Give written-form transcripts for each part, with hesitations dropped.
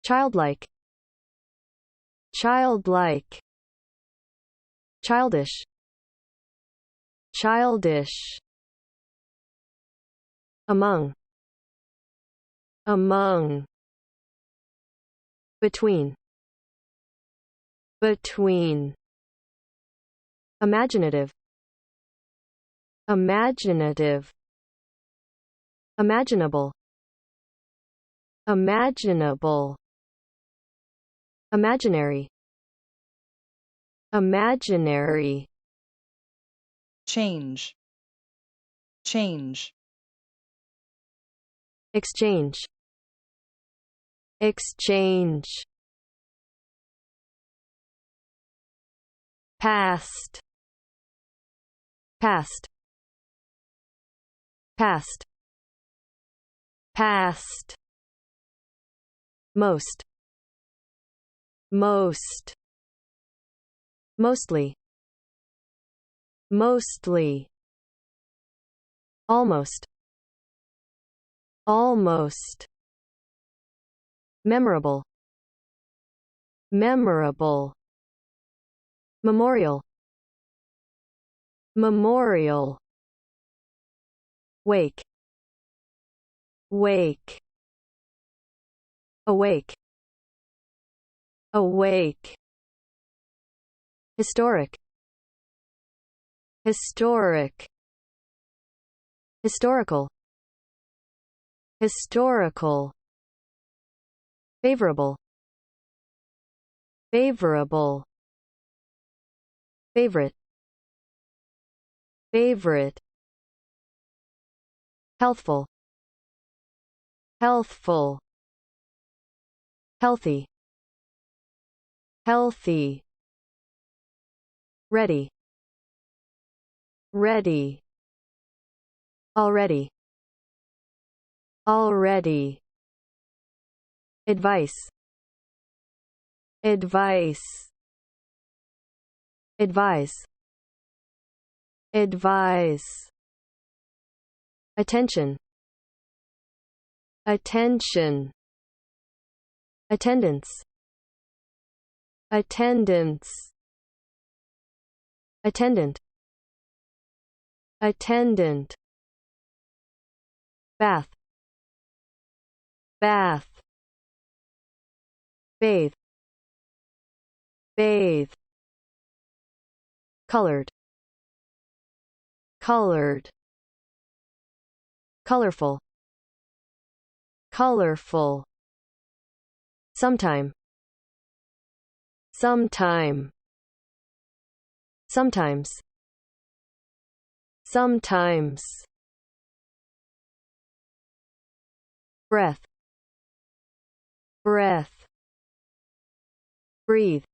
childlike, childlike, childish, childish, among, among, between, between, imaginative, imaginative, imaginable, imaginable, imaginary, imaginary, change, change, exchange, exchange, past, past, past, past, most, most, mostly, mostly, almost, almost, memorable, memorable, memorial, memorial, wake, wake, awake, awake, historic, historic, historical, historical, favorable, favorable, favorite, favorite, healthful, healthful, healthy, healthy, ready, ready, already, already, advice, advice, advise, advise, attention, attention, attendance, attendance, attendant, attendant, bath, bath, bathe, bathe, colored, colored, colorful, colorful, sometime, sometime, sometimes, sometimes, breath, breath, breathe,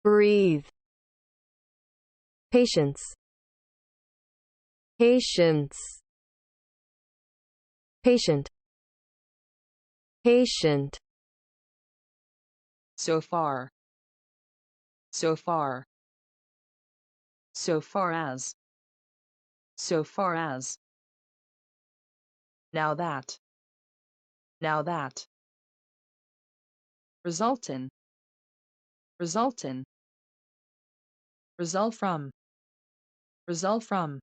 breathe, patience, patience, patient, patient, so far, so far, so far as, so far as, now that, now that, result in, result in, result from, result from.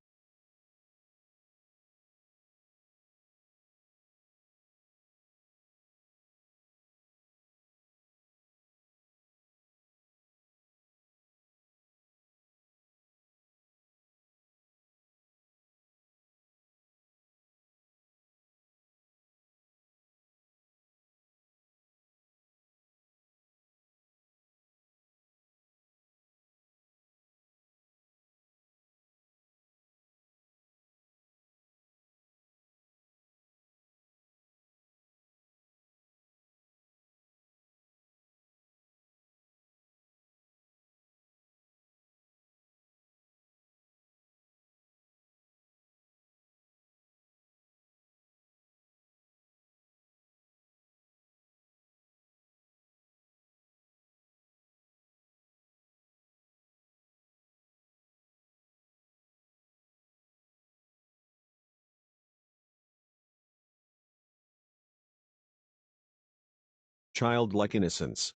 childlike innocence,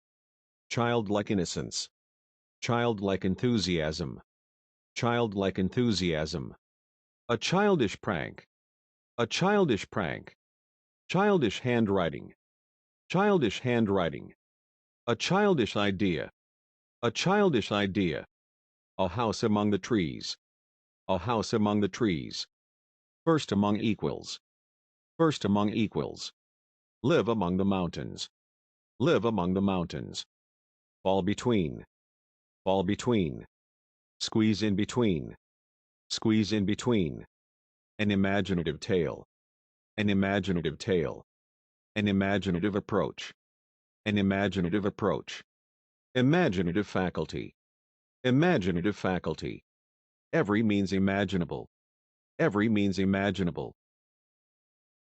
childlike innocence, childlike enthusiasm, childlike enthusiasm, a childish prank, a childish prank, childish handwriting, childish handwriting, a childish idea, a childish idea, a house among the trees, a house among the trees, first among equals, first among equals, live among the mountains, live among the mountains, fall between, squeeze in between, squeeze in between, an imaginative tale, an imaginative tale, an imaginative approach, an imaginative approach, imaginative faculty, imaginative faculty, every means imaginable, every means imaginable,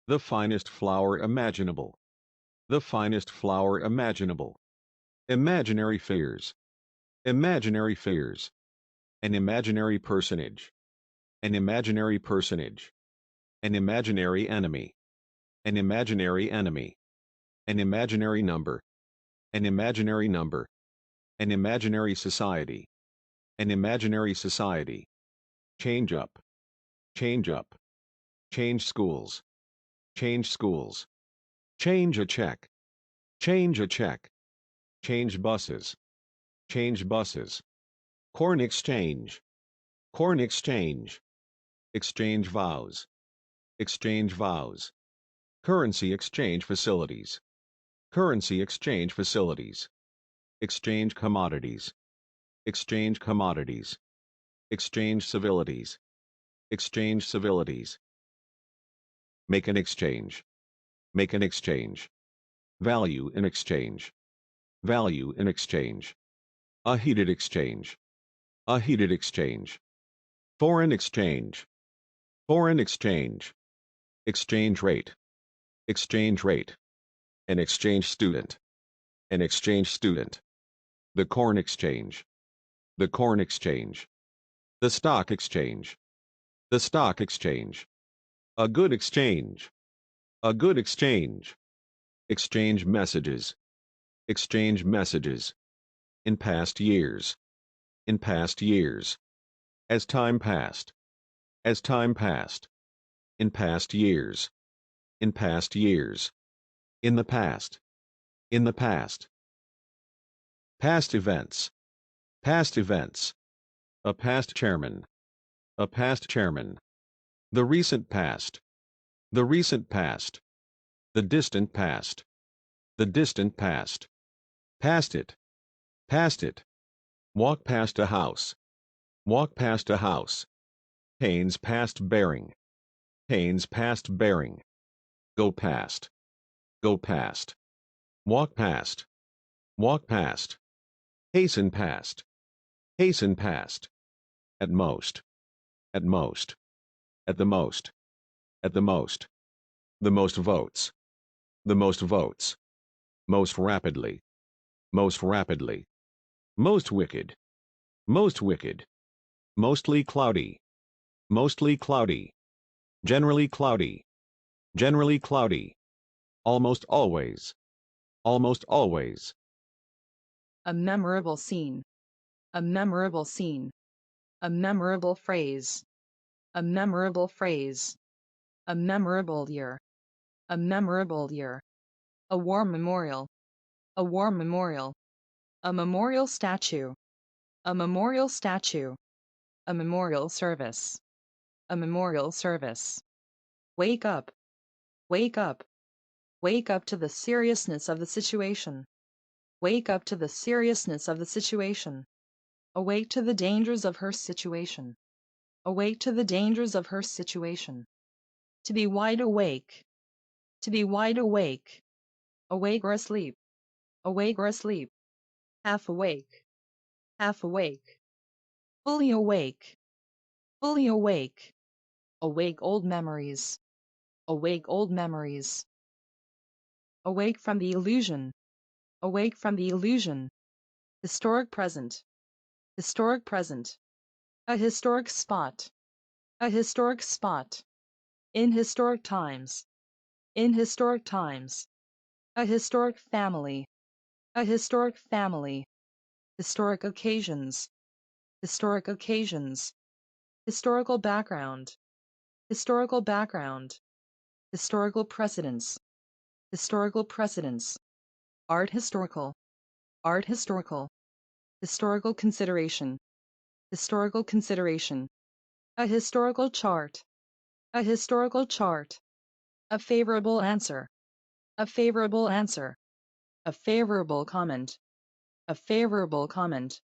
the finest flower imaginable, the finest flower imaginable, imaginary fears, imaginary fears, an imaginary personage, an imaginary personage, an imaginary enemy, an imaginary enemy, an imaginary number, an imaginary number, an imaginary society, an imaginary society, change up, change up, change schools, change schools, change a check, change a check, change buses, change buses, corn exchange, corn exchange, exchange vows, exchange vows, currency exchange facilities, currency exchange facilities, exchange commodities, exchange commodities, exchange civilities, exchange civilities, make an exchange, make an exchange, value in exchange, value in exchange, a heated exchange, a heated exchange, foreign exchange, foreign exchange, exchange rate, exchange rate, an exchange student, an exchange student, the corn exchange, the corn exchange, the stock exchange, the stock exchange, a good exchange, a good exchange, exchange messages, exchange messages, in past years, in past years, as time passed, as time passed, in past years, in past years, in the past, in the past, past events, past events, a past chairman, a past chairman, the recent past, the recent past, the distant past, the distant past, past it, walk past a house, walk past a house, pains past bearing, pains past bearing, go past, go past, walk past, walk past, hasten past, hasten past, at most, at most, at the most, at the most, the most votes, the most votes, most rapidly, most rapidly, most wicked, most wicked, mostly cloudy, mostly cloudy, generally cloudy, generally cloudy, almost always, almost always, A memorable scene. A memorable scene. A memorable phrase. A memorable phrase. A memorable year. A memorable year. A war memorial. A war memorial. A memorial statue. A memorial statue. A memorial service. A memorial service. Wake up. Wake up. Wake up to the seriousness of the situation. Wake up to the seriousness of the situation. Awake to the dangers of her situation. Awake to the dangers of her situation. To be wide awake. To be wide awake. Awake or asleep. Awake or asleep. Half awake. Half awake. Fully awake. Fully awake. Awake old memories. Awake old memories. Awake from the illusion. Awake from the illusion. Historic present. Historic present. A historic spot. A historic spot. In historic times. In historic times. A historic family. A historic family. Historic occasions. Historic occasions. Historical background. Historical background. Historical precedents. Historical precedents. Art historical. Art historical. Historical consideration. Historical consideration. A historical chart. A historical chart. A favorable answer. A favorable answer. A favorable comment. A favorable comment.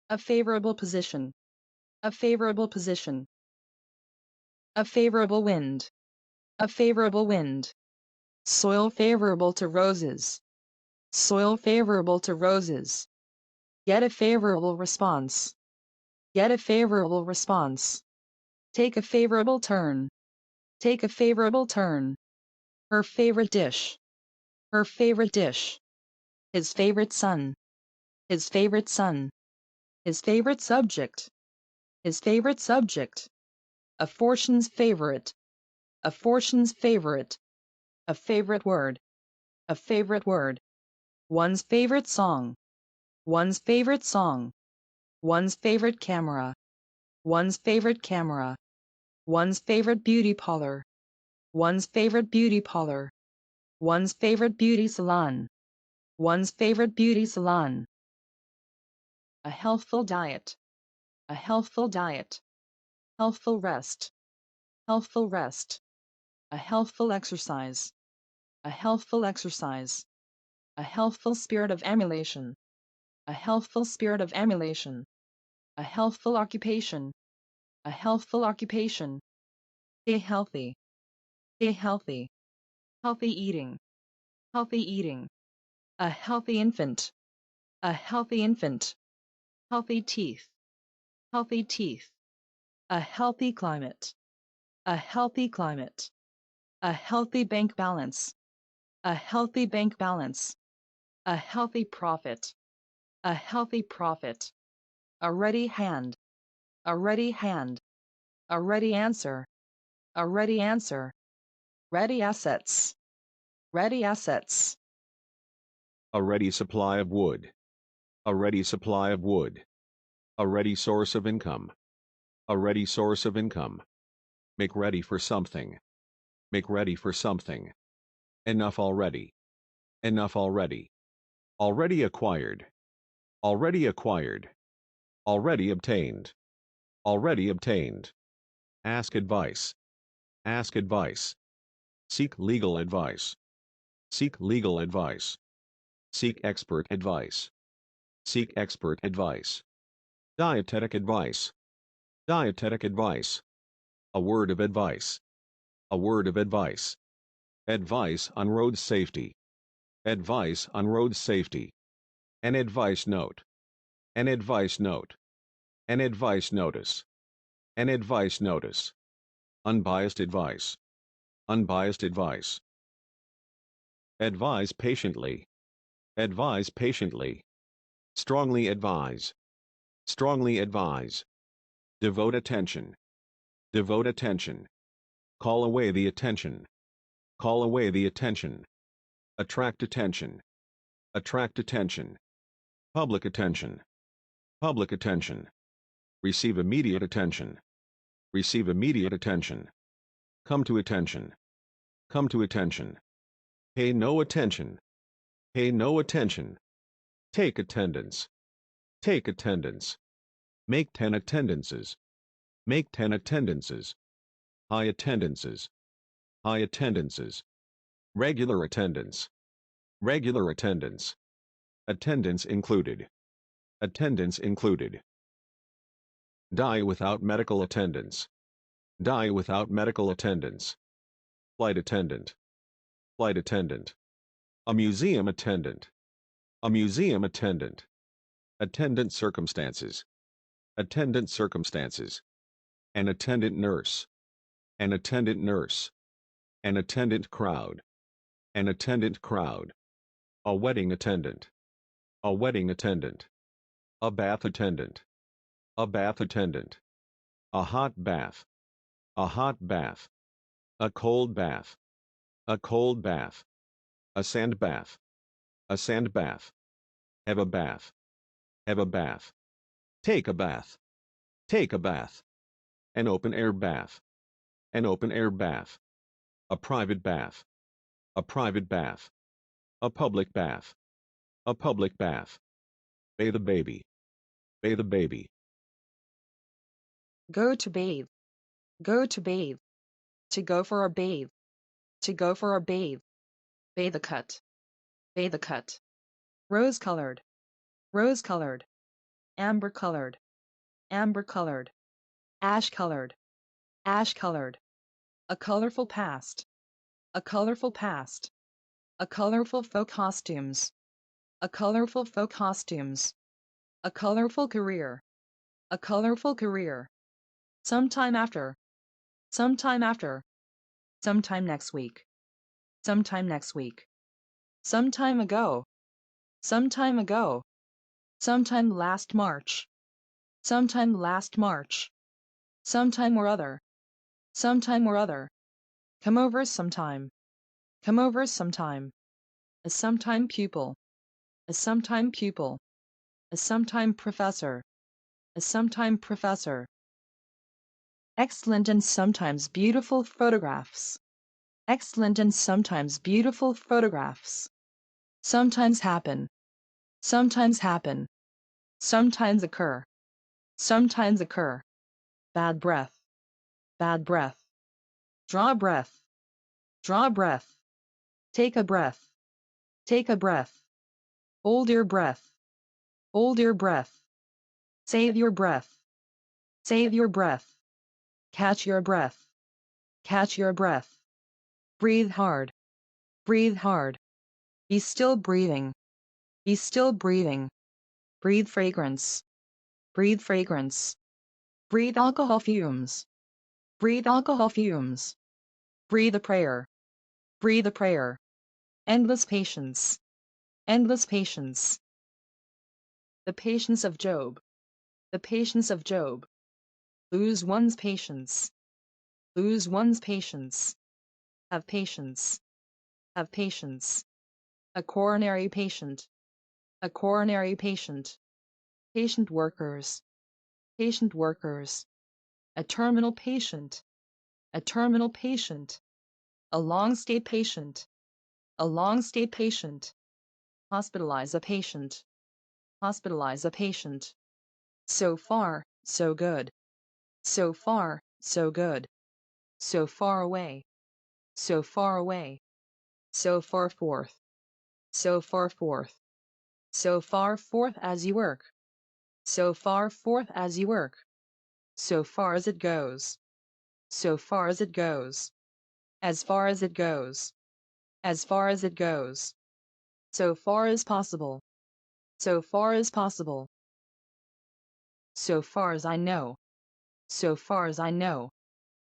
A favorable position. A favorable position. A favorable wind. A favorable wind. Soil favorable to roses. Soil favorable to roses. Get a favorable response. Get a favorable response. Take a favorable turn. Take a favorable turn. Her favorite dish. Her favorite dish. His favorite son. His favorite son. His favorite subject. His favorite subject. A fortune's favorite. A fortune's favorite. A favorite word. A favorite word. One's favorite song. One's favorite song. One's favorite camera. One's favorite camera. One's favorite beauty parlor. One's favorite beauty parlor. One's favorite beauty salon. One's favorite beauty salon. A healthful diet. A healthful diet. Healthful rest. Healthful rest. A healthful exercise. A healthful exercise. A healthful spirit of emulation. A healthful spirit of emulation. A healthful occupation. A healthful occupation. Stay healthy. Stay healthy. Healthy eating. Healthy eating. A healthy infant. A healthy infant. Healthy teeth. Healthy teeth. A healthy climate. A healthy climate. A healthy bank balance. A healthy bank balance. A healthy profit. A healthy profit. A ready hand. A ready hand. A ready answer. A ready answer. Ready assets. Ready assets. A ready supply of wood. A ready supply of wood. A ready source of income. A ready source of income. Make ready for something. Make ready for something. Enough already. Enough already. Already acquired. Already acquired. Already obtained. Already obtained. Ask advice. Ask advice. Seek legal advice. Seek legal advice. Seek expert advice. Seek expert advice. Dietetic advice. Dietetic advice. A word of advice. A word of advice. Advice on road safety. Advice on road safety. An advice note. An advice note. An advice notice. An advice notice. Unbiased advice. Unbiased advice. Advise patiently. Advise patiently. Strongly advise. Strongly advise. Devote attention. Devote attention. Call away the attention. Call away the attention. Attract attention. Attract attention. Public attention. Public attention. Receive immediate attention. Receive immediate attention. Come to attention. Come to attention. Pay no attention. Pay no attention. Take attendance. Take attendance. Make 10 attendances. Make 10 attendances. High attendances. High attendances. Regular attendance. Regular attendance. Attendance included. Attendance included. Die without medical attendance. Die without medical attendance. Flight attendant. Flight attendant. A museum attendant. A museum attendant. Attendant circumstances. Attendant circumstances. An attendant nurse. An attendant nurse. An attendant crowd. An attendant crowd. A wedding attendant. A wedding attendant. A bath attendant. A bath attendant. A hot bath. A hot bath. A cold bath. A cold bath. A sand bath. A sand bath. Have a bath. Have a bath. Take a bath. Take a bath. An open-air bath. An open-air bath. A private bath. A private bath. A public bath. A public bath. Bathe a baby. Bathe a baby. Go to bathe. Go to bathe. To go for a bathe. To go for a bathe. Bathe a cut. Bathe a cut. Rose-colored. Rose-colored. Amber-colored. Amber-colored. Ash-colored. Ash-colored. A colorful past. A colorful past. A colorful faux costumes. A colorful faux costumes. A colorful career. A colorful career. Sometime after. Sometime after. Sometime next week. Sometime next week. Sometime ago. Sometime ago. Sometime last March. Sometime last March. Sometime or other. Sometime or other. Come over sometime. Come over sometime. A sometime pupil. A sometime pupil. A sometime professor. A sometime professor. Excellent and sometimes beautiful photographs. Excellent and sometimes beautiful photographs. Sometimes happen. Sometimes happen. Sometimes occur. Sometimes occur. Bad breath. Bad breath. Draw breath. Draw breath. Take a breath. Take a breath. Hold your breath. Hold your breath. Save your breath. Save your breath. Catch your breath. Catch your breath. Breathe hard. Breathe hard. Be still breathing. Be still breathing. Breathe fragrance. Breathe fragrance. Breathe alcohol fumes. Breathe alcohol fumes. Breathe a prayer. Breathe a prayer. Endless patience. Endless patience. The patience of Job. The patience of Job. Lose one's patience. Lose one's patience. Have patience. Have patience. A coronary patient. A coronary patient. Patient workers. Patient workers. A terminal patient. A terminal patient. A long-stay patient. A long-stay patient. Hospitalize a patient. Hospitalize a patient. So far, so good. So far, so good. So far away. So far away. So far forth. So far forth. So far forth as you work. So far forth as you work. So far as it goes. So far as it goes. As far as it goes. As far as it goes. So far as possible. So far as possible. So far as I know. So far as I know.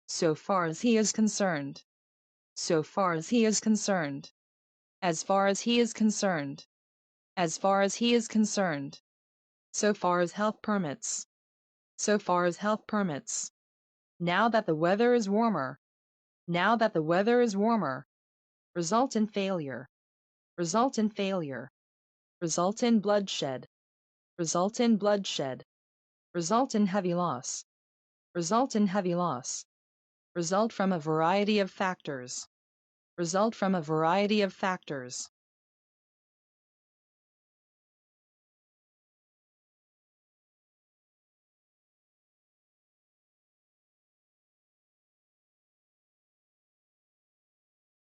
So far as he is concerned. So far as he is concerned. As far as he is concerned. As far as he is concerned. So far as health permits. So far as health permits. Now that the weather is warmer. Now that the weather is warmer. Result in failure. Result in failure. Result in bloodshed. Result in bloodshed. Result in heavy loss. Result in heavy loss. Result from a variety of factors. Result from a variety of factors.